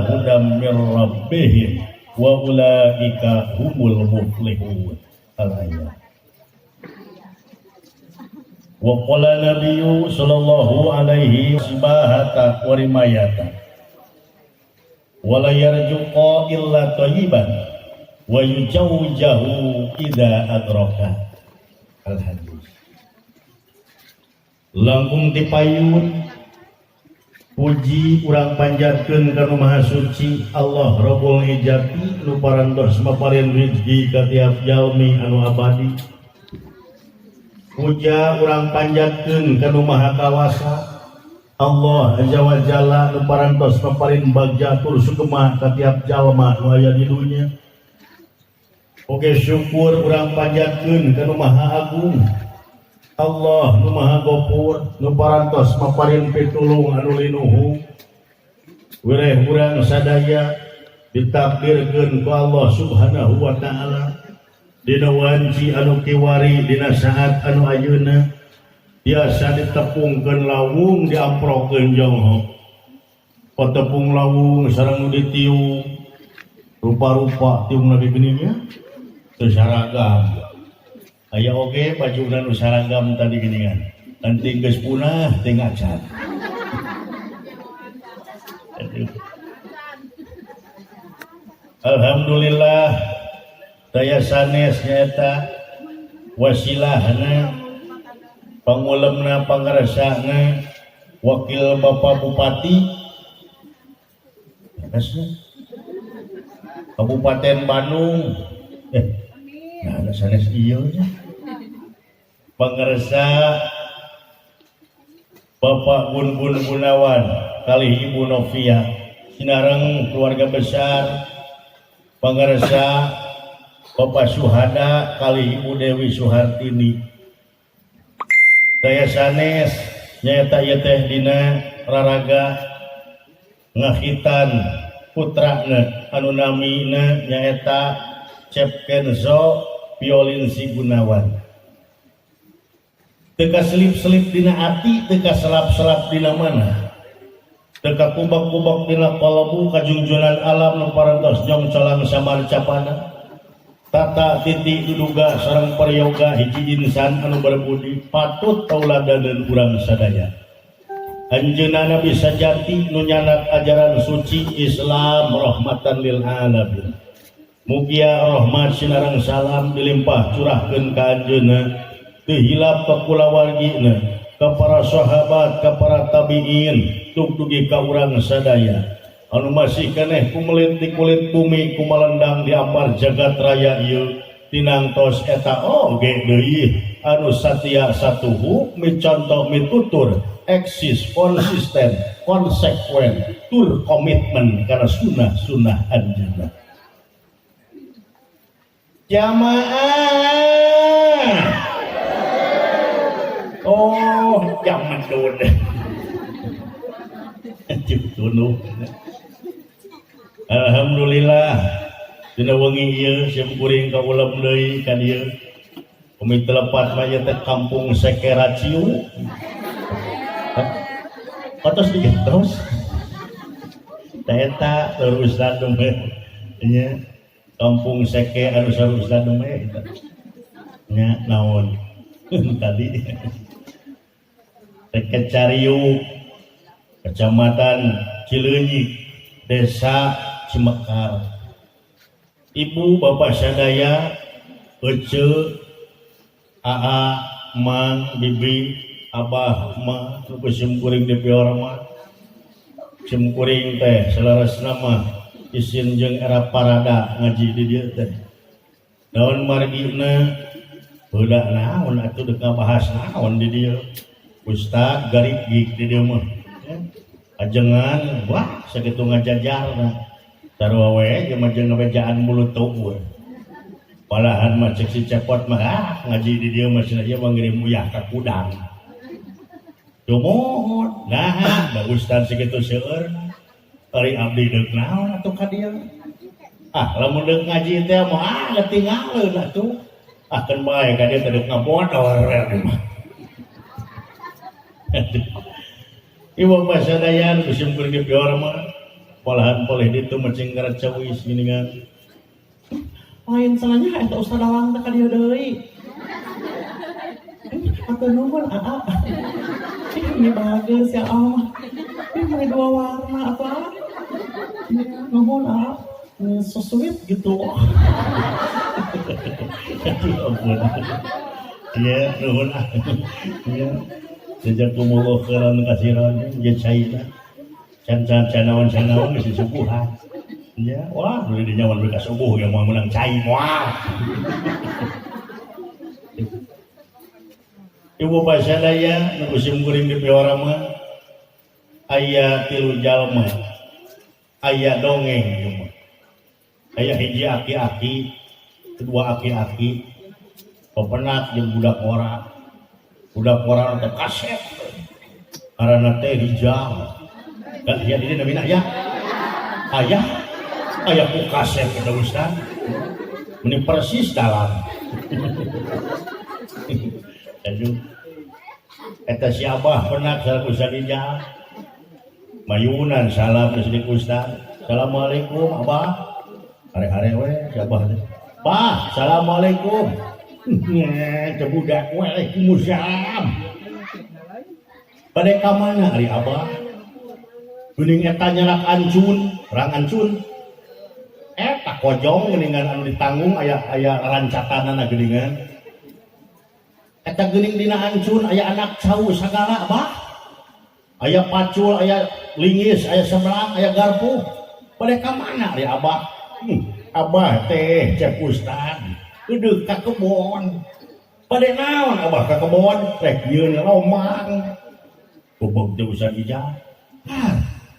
hudam mir rabbihim wa ulaika humul muflihun. Al-ayat. Wa qala nabiyyu sallallahu alaihi sibahata wa rimayata wa la yarjuqa illa thayyiban wa yujawjahu idza adraka. Al-hadis. Langkung dipayun puji urang panjatkeun ka Nu Maha Suci Allah Rabbul Izzati nu parantos maparin rizki ka tiap jalmi anu abadi. Puja urang panjatkeun ka Nu Maha Kawasa Allah Azza wa Jalla nu parantos maparin bagjatur sukema ka tiap jalma nu aya di dunya. Oge syukur urang panjatkeun ka Nu Maha Agung Allah nu Maha Gopur nu parantos maparin pitulung anu linuhu. Wireh urang sadaya ditakdirkeun ku Allah Subhanahu wa taala dina wanci anu kiwari dina saat anu ayeuna biasa ditepungkeun lawung diamprokeun jonghok. Patepung lawung sareng nu ditiung rupa-rupa tiungna di geuninnya teu saragam. Aya oge bajuna nu saragam tadi geuningan. Nanti geus punah teh ngacan. Alhamdulillah daya sanes nyaeta wasilahna pangulemna pangaresana wakil Bapak Bupati Kabupaten Bandung. Nah, sanes ieu pangaresa Bapak Gun Gunawan kali Ibu Novia sinareng keluarga besar pangaresa Bapak Suhada kali Ibu Dewi Suhartini. Daya sanes nyaeta ieu teh dina raraga ngakhitan putrana anu namina nyaeta Cepkenzo Violinsi Gunawan. Teka selip-selip dina ati, teka selap-selap dina mana, teka kubak-kubak dina kalabu kajungjunan alam nu parantos nyong colang samarcapana. Tata titi duduga sareng paryoga hiji insan anu berbudi patut tauladaneun urang sadaya. Anjeunna Nabi sajati nu nyanak ajaran suci Islam rahmatan lil alamin. Mugia rahmat sinareng salam dilimpah curahkeun ka anjeunna teu hilap ka kulawargina ka para sahabat ka para tabiin tug dugi ka urang sadaya anu masih keneh kumelit di kulit bumi kumalendang di ampar jagat raya ieu tinangtos eta oge deui anu satia satuhu micontoh mitutur eksis konsisten konsekuen tur komitmen kana sunnah anjeunna. Jamaah oh jaman dun alhamdulillah dina wengi ieu simkuring ka ulam deui ka dieu umi telepat mah teh kampung Sekeraciu atos digentos eta terus dadung nya kampung Seke anu sarus dadung nya naon tadi Sekecariu Kecamatan Cileunyi Desa Cimekar. Ibu bapak sadaya Ece Aa Mang Bibi Abah Ma nu simkuring di piorma simkuring teh salarasna mah isin jeung era parada ngaji di dieu teh. Daun margina budak naon atuh deuk ngabahas naon di dieu. Ustad garip gig di dieu mah. Ajengan wah sakitu ngajajarna. Sarua we jeung majeng ngabejaan mulut teu. Palahan mah cek si cepot mah ngaji di dieu mah cenah ieu ngirim uyah ka kudang. Dumohon nah da ustad sakitu seueur. Ari abdi deuk naon atuh ka dieu? Lamun deuk ngaji teh mah tinggalkeun atuh. Akan bae ka dieu teh deuk ngabodor mah. Ibu sadaya nu simkuring di pior mah Malahan boleh ditu macing ngaran cawis geuningan. Lain salahnya eta Ustaz Awang teh ka dieu deui. Atur nuhun Aa. Ini bagus ya Allah. Ini dua warna apa? Nuhun Aa. So sweet gitu. Aduh ampun. Iya, nuhun. Iya. Sejak kumuloh keran kasiran jeung caina. Can naon geus disubuhan. Ya, wah, beli di nyaman mereka subuh yang mau menang cai, wah. Ibu pasadaya, musim kuring di piora mah, aya tilu jalma, aya dongeng, aya hiji aki-aki, kedua aki-aki, pepenak jeung budak orang teh kaset, karena teh hijau, dan dia ini namina ya, ayah ku kaset kita Ustaz, ini persis dalam. Aduh, eta si Abah penak salaku sadija, mayunan salam ke Sidik Ustaz. Assalamualaikum Abah, are-are we si Abah teh. Bah, assalamualaikum. Teu budak we, waalaikumsalam. Bade ka mana ari Abah? Geuning eta nyarak ancun, rang ancun. Eta kojong geuningan anu ditanggung aya rancatanana geuningan. Eta geuning dina ancun aya anak cau sagala Abah. Aya pacul, aya lingis, aya sebelang, aya garpu. Bade ka mana ari Abah? Abah teh cek Ustaz, keudeuh ka kebon. Bade naon Abah ka kebon? Rek nyieun lomang. Kubog teh usah dijah.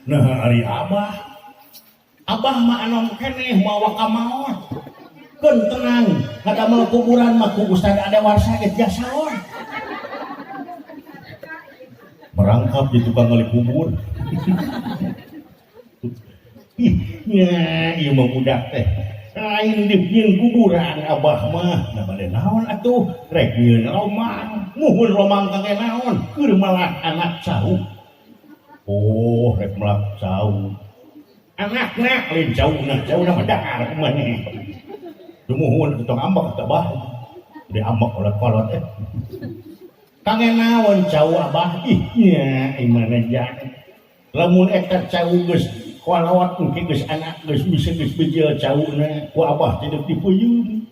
Nah ari Abah mah anom keneh mawa ka maot. Keun tenang, ngadamel kuburan mah ku Ustaz ada warsa geus jasaon. Merangkap di tukang gali kubur. Nya ieu mah budak teh. Lain dipieun kuburan Abah mah. Da bade naon atuh? Rek nyieun romang. Muhun romang kangge naon? Keur malah anak cau. Oh, rek melak cau. Anakna lain jauhna mah dahar kumaneh. Dumuhun ketong ambak teh Abah. Di ambak kolot-kolot Kangen naon cau Abah? Ih nya imana jan. Lamun eta cau geus kolot engke geus anak geus bisa geus bijil cauna ku Abah teh deuk dipeuyeum.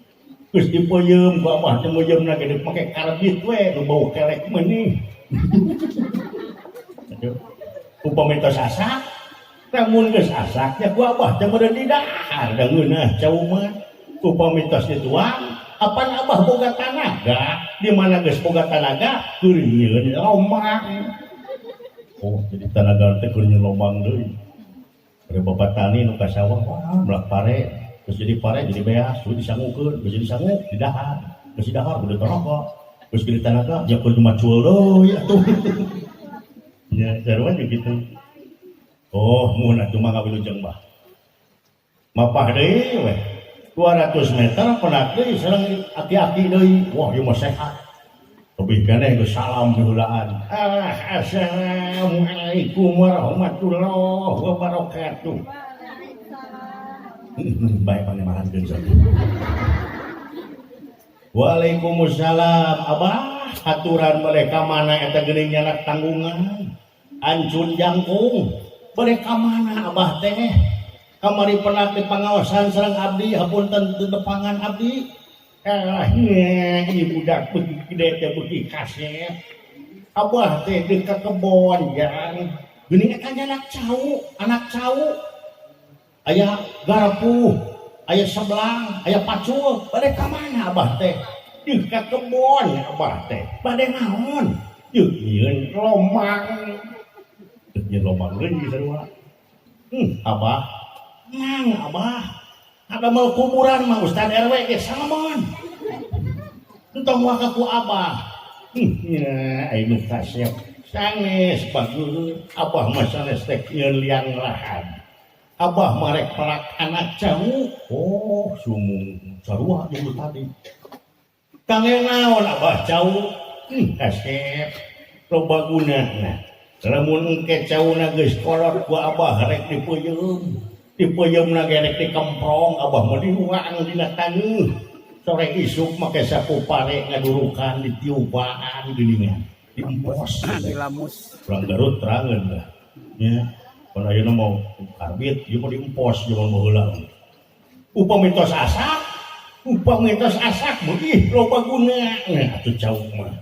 Geus dipeuyeum ku Abah teh meuyeumna ge deuk make karbit we nu bau kelek meuni. Aduh. Upami tos asak, lamun geus asak nya ku Abah teh meureun di dahar da ngeunah cau mah. Upami tos dituang, apan Abah boga tanaga, di mana geus boga tanaga keur nyieun lomang. Oh, jadi tanaga teh keur nyieun lomang deui. Bade bapak tani nu ka sawah, wah, melak pare, geus jadi pare jadi beas, geus disangukeun, geus jadi sangu di dahar, geus di dahar kudu toroko, geus jadi tanaga nya kudu macul deui atuh. Ya, sarua gitu. Oh, mun atuh mah ngawilujeng Bah. Mapah deui we. 200 meter penak deui sareng aki-aki deui. Wah, ieu mah sehat. Lebih keneh geus salam heulaan. Assalamualaikum warahmatullahi wabarakatuh. Bae panemahan geus. Waalaikumsalam. Abah, aturan bade ka mana eta geuning nyanak tanggungan? Ancun jangkung bade ka mana Abah teh? Kamari penak di pangawasan sareng abdi hapunten teu depangan abdi. Ini budak beuki gede teh beuki kaset. Abah teh deuk ka kebon jang. Geuning eta anak cau. Aya garpu, aya sebelang, aya pacul. Bade ka mana Abah teh? Deuk ka kebon Abah teh. Bade naon? Deuk nyieun lomang. Deuk lomang deui sarua. Abah, nang Abah. Ada mau kuburan mah Ustaz RW ge salamon. Entong waka ku Abah. Ya, anu kasep. Sanes bagus. Abah mah sanes teh nyieun liang lahan. Abah marek pelak anak cau. Oh, sumung sarua jeung tadi. Kangen naon Abah cau? Kasep. Loba gunana. lamun engke cauna geus kolot ku abah rek dipeuyeum na rek dikemprong abah mah diuang dina taneuh sore isuk make sapupare ngadurukan ditiupaan geuningan diempos Lamus. urang Garut terangeun dah nya pan ayeuna mau karbit ieu mah diempos jeung baheula upamitos asak beugih loba gunana atuh cauk mah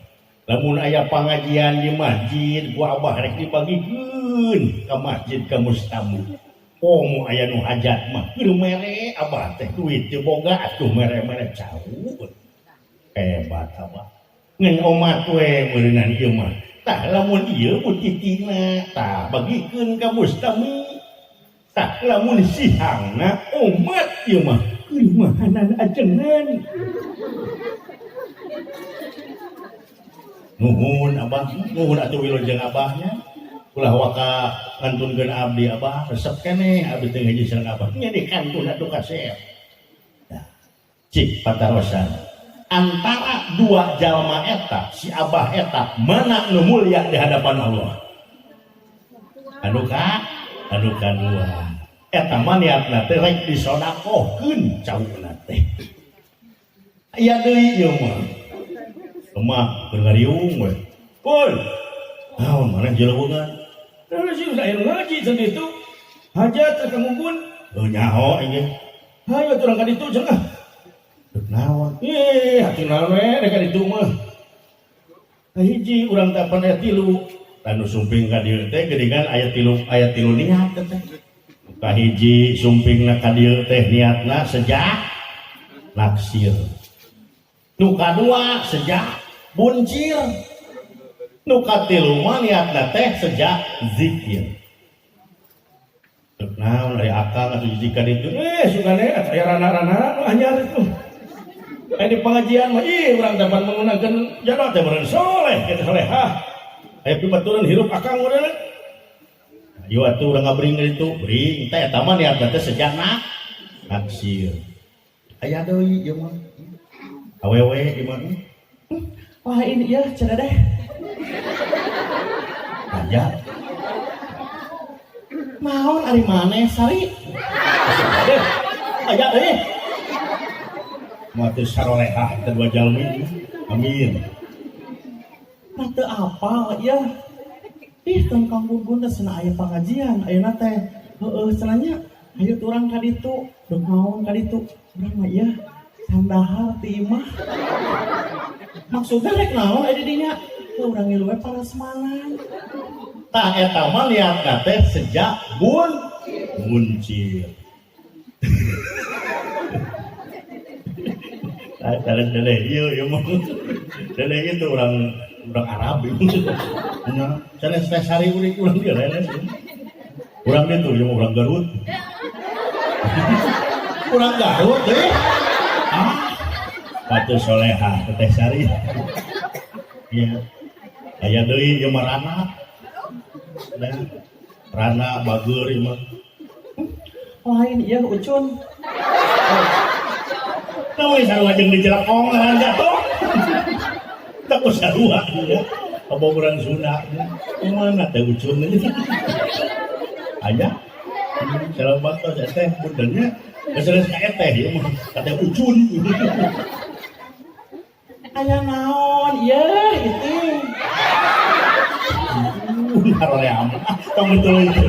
lamun aya pangajian di masjid ku abah rek dibagikeun ka masjid ka mustamu komo aya nu hajat mah kieu mere abah teh duit teu boga atuh mere-mere cauk hebat abah ngan omat we meureunan ieu mah tah lamun ieu butitina tah bagikeun ka mustami tah lamun sihangna omat ieu mah kumahanan ajengan nuhun abah nuhun atuh wilujeng abahnya ulah waka ngantunkeun abdi abah resep keneh abdi teh ngiji sareng abah nya dikantun atuh kasep cik patarosan antara dua jalma eta si abah eta mana nu mulia di hadapan Allah anu kadua eta mah niatna teh rek disodakohkeun caukna teh aya deui ieu mah lemah bergariung we pun naon maneh jeleungan terus sih aya ngaji cenah itu hajat ka ngumpul nyaho ieu hayu turang ka ditu cenah naon hati naon we rek ka ditu mah hiji urang tapan aya 3 anu sumping ka dieu teh geuningan aya 3 niat teh kahiji sumpingna ka dieu teh niatna sejak naksir nu kadua sejak buncir nu katilu mah niatna teh sejak zikir naon ari akang atuh jika ditu sugane aya rana-rana nu anyar itu di pengajian mah urang dapat menggunakan jadwal teh meureun soleh kita solehah aya pibaturan hirup akang urang ieu atuh urang ngabring itu bring teh eta mah niatna teh sejak naksir aya deui ieu mah awewe ieu mah wah ini ya cenah deh aja naon ari maneh sari aya deui mati sarolehah kedua jalmi amin nah teu apa ya kan Kang Gugun teh cenah aya pengajian ayeuna teh heueuh cenahnya hayu urang ka ditu deuh naon ka ditu urang mah ieu sandahar ti imah maksudna rek naon aya di dinya urang ngilu we parasmanan tah eta mah niatna teh sejak buncir Dele ieu mah dele itu orang Arab itu nah cenah sari urik urang dia leles urang ditu jeung urang Garut urang Garut deui atuh solehah teh sari ya aya deui ieu mah rana bageur ieu mah lain ieu ucun namun sarua jeung dijelekong lahan jatuh tak sarua ya abogoran Sunda mana teh ucun aya selamat tos teh puntennya geus ka teh ieu mah kata ucun aya naon ieu itu haroream tong betul itu